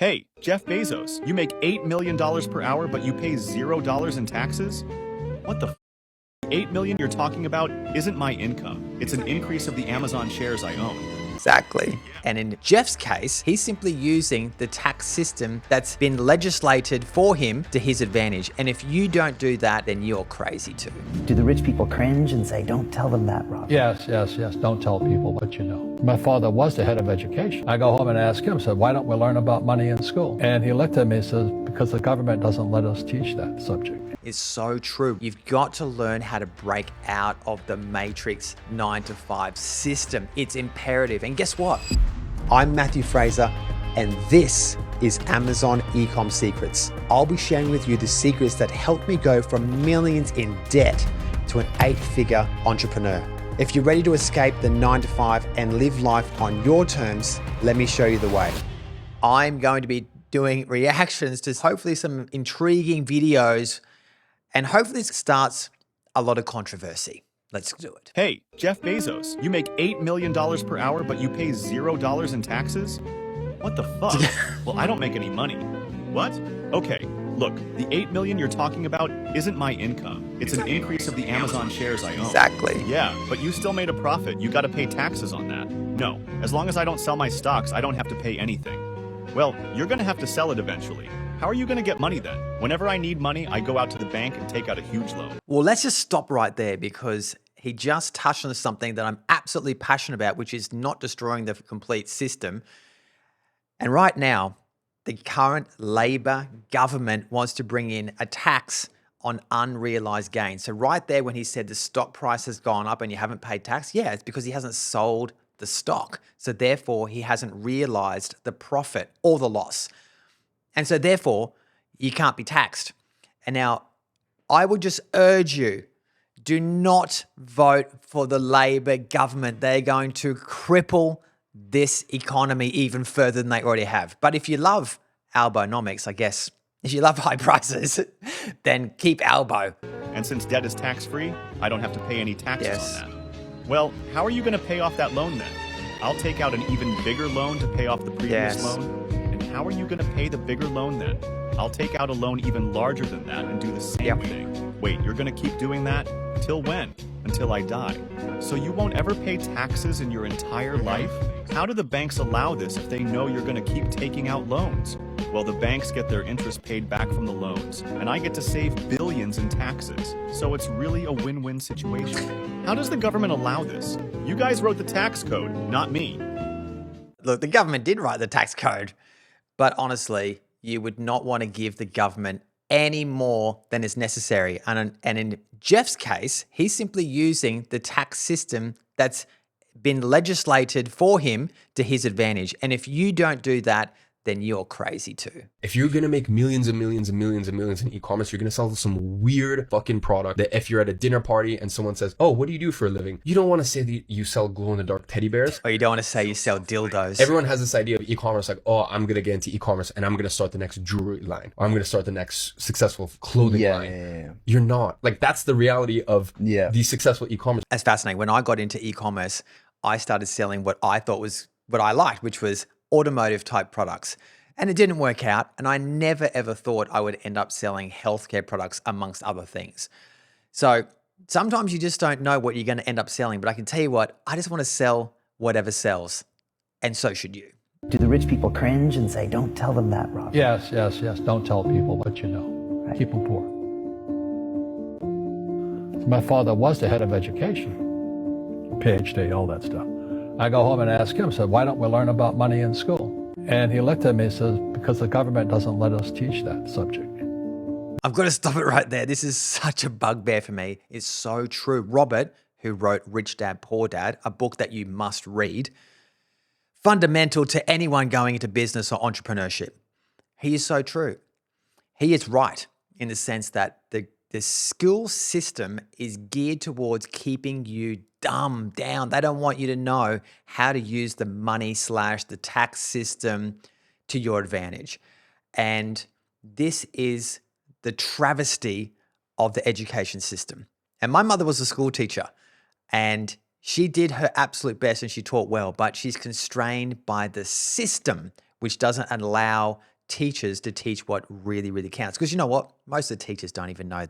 Hey, Jeff Bezos, you make $8 million per hour, but you pay $0 in taxes? What the f? 8 million you're talking about isn't my income. It's an increase of the Amazon shares I own. Exactly. And in Jeff's case, he's simply using the tax system that's been legislated for him to his advantage. And if you don't do that, then you're crazy too. Do the rich people cringe and say, don't tell them that, Rob? Yes. Don't tell people what you know. My father was the head of education. I go home and ask him, said, why don't we learn about money in school? And he looked at me and says, because the government doesn't let us teach that subject. It's so true. You've got to learn how to break out of the matrix 9-to-5 system. It's imperative. And guess what? I'm Matthew Fraser, and this is Amazon Ecom Secrets. I'll be sharing with you the secrets that helped me go from millions in debt to an 8-figure entrepreneur. If you're ready to escape the 9-to-5 and live life on your terms, let me show you the way. I'm going to be doing reactions to hopefully some intriguing videos, and hopefully this starts a lot of controversy. Let's do it. Hey, Jeff Bezos, you make $8 million per hour, but you pay $0 in taxes? What the fuck? Well, I don't make any money. What? Okay, look, the 8 million you're talking about isn't my income. It's an increase of the Amazon shares I own. Exactly. Yeah, but you still made a profit. You gotta pay taxes on that. No, as long as I don't sell my stocks, I don't have to pay anything. Well, you're gonna have to sell it eventually. How are you gonna get money then? Whenever I need money, I go out to the bank and take out a huge loan. Well, let's just stop right there because he just touched on something that I'm absolutely passionate about, which is not destroying the complete system. And right now, the current Labor government wants to bring in a tax on unrealized gains. So right there, when he said the stock price has gone up and you haven't paid tax, yeah, it's because he hasn't sold the stock. So therefore, he hasn't realized the profit or the loss. And so therefore, you can't be taxed. And now, I would just urge you, do not vote for the Labor government. They're going to cripple this economy even further than they already have. But if you love Albonomics, I guess, if you love high prices, then keep Albo. And since debt is tax-free, I don't have to pay any taxes Yes. on that. Well, how are you gonna pay off that loan then? I'll take out an even bigger loan to pay off the previous Yes. loan. And how are you gonna pay the bigger loan then? I'll take out a loan even larger than that and do the same Yep. thing. Wait, you're gonna keep doing that? Till when? Until I die. So you won't ever pay taxes in your entire life? How do the banks allow this if they know you're gonna keep taking out loans? Well, the banks get their interest paid back from the loans, and I get to save billions in taxes. So it's really a win-win situation. How does the government allow this? You guys wrote the tax code, not me. Look, the government did write the tax code, but honestly, you would not want to give the government any more than is necessary. And in Jeff's case, he's simply using the tax system that's been legislated for him to his advantage. And if you don't do that, then you're crazy too. If you're gonna make millions and millions and millions and millions in e-commerce, you're gonna sell some weird fucking product that if you're at a dinner party and someone says, oh, what do you do for a living? You don't wanna say that you sell glow-in-the-dark teddy bears. Or you don't want to say you sell dildos. Everyone has this idea of e-commerce like, oh, I'm gonna get into e-commerce and I'm gonna start the next jewelry line. Or I'm gonna start the next successful clothing line. Yeah. You're not. Like, that's the reality of Yeah. the successful e-commerce. That's fascinating. When I got into e-commerce, I started selling what I thought was what I liked, which was automotive type products. And it didn't work out. And I never ever thought I would end up selling healthcare products amongst other things. So sometimes you just don't know what you're going to end up selling. But I can tell you what, I just want to sell whatever sells. And so should you. Do the rich people cringe and say, don't tell them that, Rob? Yes. Don't tell people what you know. Right. Keep them poor. My father was the head of education, PhD, all that stuff. I go home and ask him, said, why don't we learn about money in school? And he looked at me and says, because the government doesn't let us teach that subject. I've got to stop it right there. This is such a bugbear for me. It's so true. Robert, who wrote Rich Dad, Poor Dad, a book that you must read, fundamental to anyone going into business or entrepreneurship. He is so true. He is right in the sense that the school system is geared towards keeping you dumb down. They don't want you to know how to use the money / the tax system to your advantage. And this is the travesty of the education system. And my mother was a school teacher and she did her absolute best and she taught well, but she's constrained by the system, which doesn't allow teachers to teach what really, really counts. Because you know what? Most of the teachers don't even know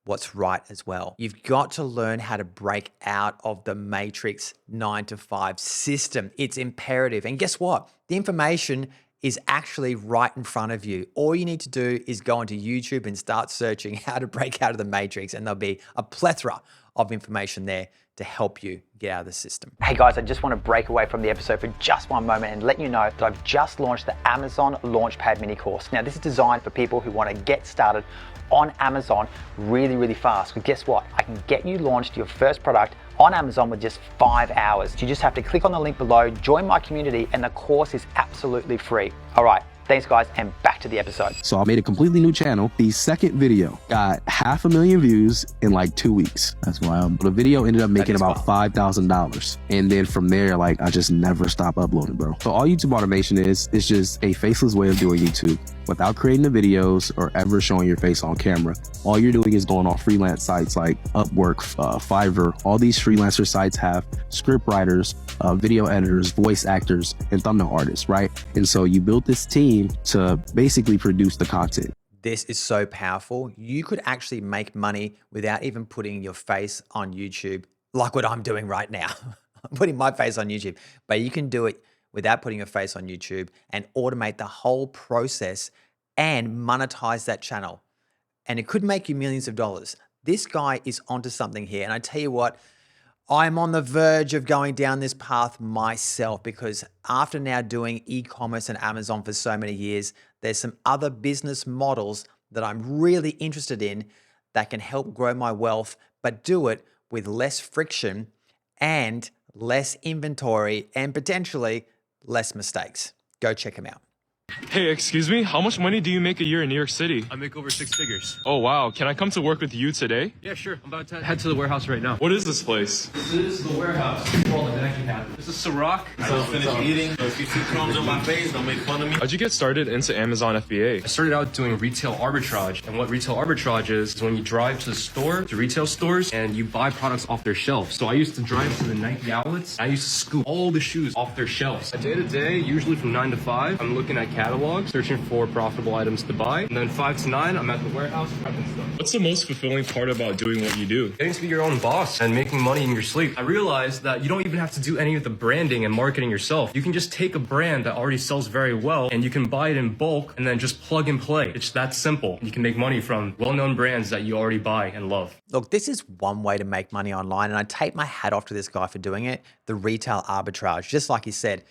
what's right as well. You've got to learn how to break out of the matrix 9 to 5 system. It's imperative. And guess what? The information is actually right in front of you. All you need to do is go onto YouTube and start searching how to break out of the matrix, and there'll be a plethora of information there to help you get out of the system. Hey guys, I just want to break away from the episode for just one moment and let you know that I've just launched the Amazon Launchpad mini course. Now, this is designed for people who want to get started on Amazon really, really fast. But guess what? I can get you launched your first product on Amazon with just 5 hours. You just have to click on the link below, join my community, and the course is absolutely free. All right, thanks guys, and back to the episode. So I made a completely new channel. The second video got 500,000 views in like 2 weeks. That's wild. The video ended up making about $5,000. And then from there, like, I just never stop uploading, bro. So all YouTube automation is just a faceless way of doing YouTube without creating the videos or ever showing your face on camera. All you're doing is going on freelance sites like Upwork, Fiverr. All these freelancer sites have script writers, video editors, voice actors, and thumbnail artists, right? And so you built this team to basically produce the content. This is so powerful. You could actually make money without even putting your face on YouTube, like what I'm doing right now. I'm putting my face on YouTube, but you can do it without putting your face on YouTube and automate the whole process and monetize that channel. And it could make you millions of dollars. This guy is onto something here. And I tell you what, I'm on the verge of going down this path myself, because after now doing e-commerce and Amazon for so many years, there's some other business models that I'm really interested in that can help grow my wealth, but do it with less friction and less inventory and potentially less mistakes. Go check them out. Hey, excuse me, how much money do you make a year in New York City? I make over 6 figures. Oh, wow. Can I come to work with you today? Yeah, sure. I'm about to head to the warehouse right now. What is this place? This is the warehouse. This is Ciroc. I just finished eating. So if you see crumbs on my face, don't make fun of me. How'd you get started into Amazon FBA? I started out doing retail arbitrage. And what retail arbitrage is when you drive to the store, to retail stores, and you buy products off their shelves. So I used to drive to the Nike outlets. I used to scoop all the shoes off their shelves. Day to day, usually from 9 to 5, I'm looking at catalogs, searching for profitable items to buy. And then 5 to 9, I'm at the warehouse prepping stuff. What's the most fulfilling part about doing what you do? Getting to be your own boss and making money in your sleep. I realized that you don't even have to do any of the branding and marketing yourself. You can just take a brand that already sells very well and you can buy it in bulk and then just plug and play. It's that simple. You can make money from well-known brands that you already buy and love. Look, this is one way to make money online, and I take my hat off to this guy for doing it, the retail arbitrage. Just like he said,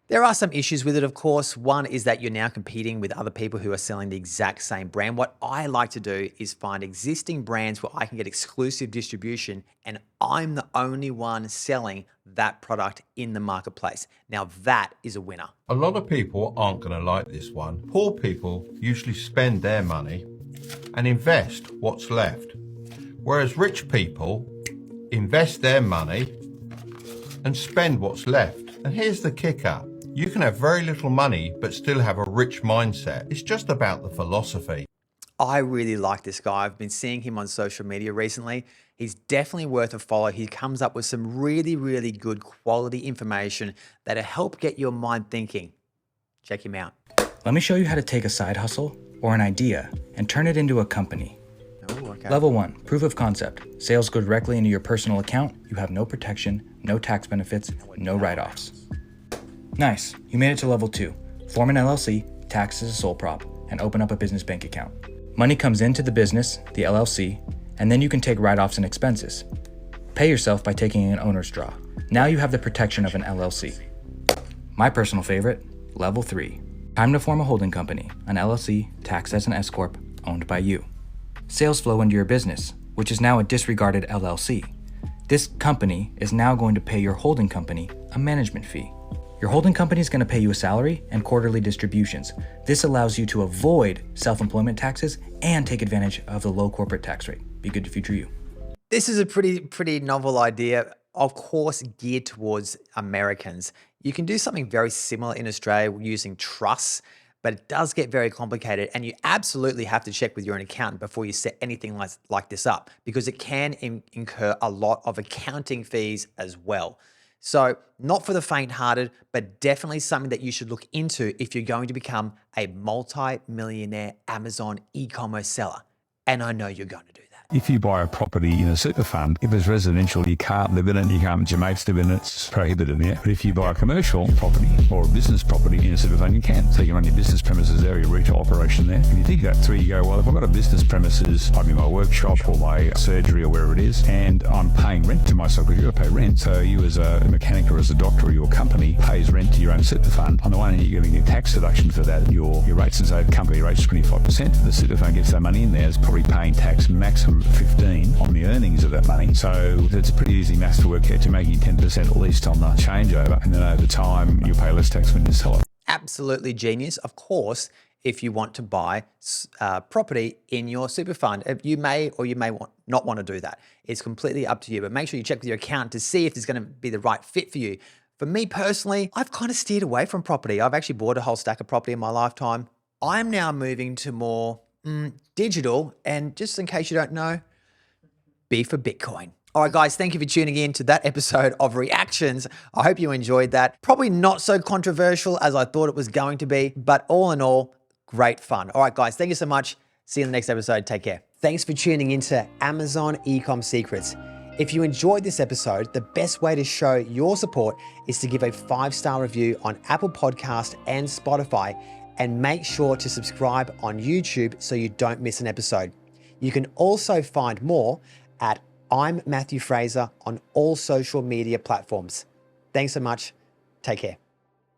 there are some issues with it, of course. One is that you're now competing with other people who are selling the exact same brand. What I like to do is find existing brands where I can get exclusive distribution and I'm the only one selling that product in the marketplace. Now that is a winner. A lot of people aren't going to like this one. Poor people usually spend their money and invest what's left, whereas rich people invest their money and spend what's left. And here's the kicker. You can have very little money, but still have a rich mindset. It's just about the philosophy. I really like this guy. I've been seeing him on social media recently. He's definitely worth a follow. He comes up with some really, really good quality information that'll help get your mind thinking. Check him out. Let me show you how to take a side hustle or an idea and turn it into a company. Oh, okay. Level 1, proof of concept. Sales go directly into your personal account. You have no protection, no tax benefits, no write-offs. Nice, you made it to level 2. Form an LLC, tax as a sole prop, and open up a business bank account. Money comes into the business, the LLC, and then you can take write-offs and expenses. Pay yourself by taking an owner's draw. Now you have the protection of an LLC. My personal favorite, level 3. Time to form a holding company, an LLC, taxed as an S-Corp, owned by you. Sales flow into your business, which is now a disregarded LLC. This company is now going to pay your holding company a management fee. Your holding company is going to pay you a salary and quarterly distributions. This allows you to avoid self-employment taxes and take advantage of the low corporate tax rate. Be good to future you. This is a pretty novel idea, of course, geared towards Americans. You can do something very similar in Australia using trusts, but it does get very complicated, and you absolutely have to check with your accountant before you set anything like this up, because it can incur a lot of accounting fees as well. So not for the faint-hearted, but definitely something that you should look into if you're going to become a multi-millionaire Amazon e-commerce seller. And I know you're going to do that. If you buy a property in a super fund, if it's residential, you can't live in it, you can't, your mates live in it, it's prohibited, yeah. But if you buy a commercial property or a business property in a super fund, you can. So you can run your business premises there, your retail operation there. And you think that through, you go, well, if I've got a business premises, might be my workshop or my surgery or wherever it is, and I'm paying rent to myself, because you've got to pay rent. So you as a mechanic or as a doctor or your company pays rent to your own super fund. On the one hand, you're going to get tax deduction for that. Your rates, and so the company rate's 25%. The super fund gets that money in there, it's probably paying tax maximum 15 on the earnings of that money. So it's a pretty easy maths to work out to making 10% at least on the changeover. And then over time, you'll pay less tax when you sell it. Absolutely genius. Of course, if you want to buy property in your super fund, you may or you may not want to do that. It's completely up to you, but make sure you check with your accountant to see if it's going to be the right fit for you. For me personally, I've kind of steered away from property. I've actually bought a whole stack of property in my lifetime. I'm now moving to more digital, and just in case you don't know, B for Bitcoin. All right, guys, thank you for tuning in to that episode of Reactions. I hope you enjoyed that. Probably not so controversial as I thought it was going to be, but all in all, great fun. All right, guys, thank you so much. See you in the next episode. Take care. Thanks for tuning into Amazon Ecom Secrets. If you enjoyed this episode, the best way to show your support is to give a 5-star review on Apple Podcast and Spotify, and make sure to subscribe on YouTube so you don't miss an episode. You can also find more at I'm Matthew Fraser on all social media platforms. Thanks so much. Take care.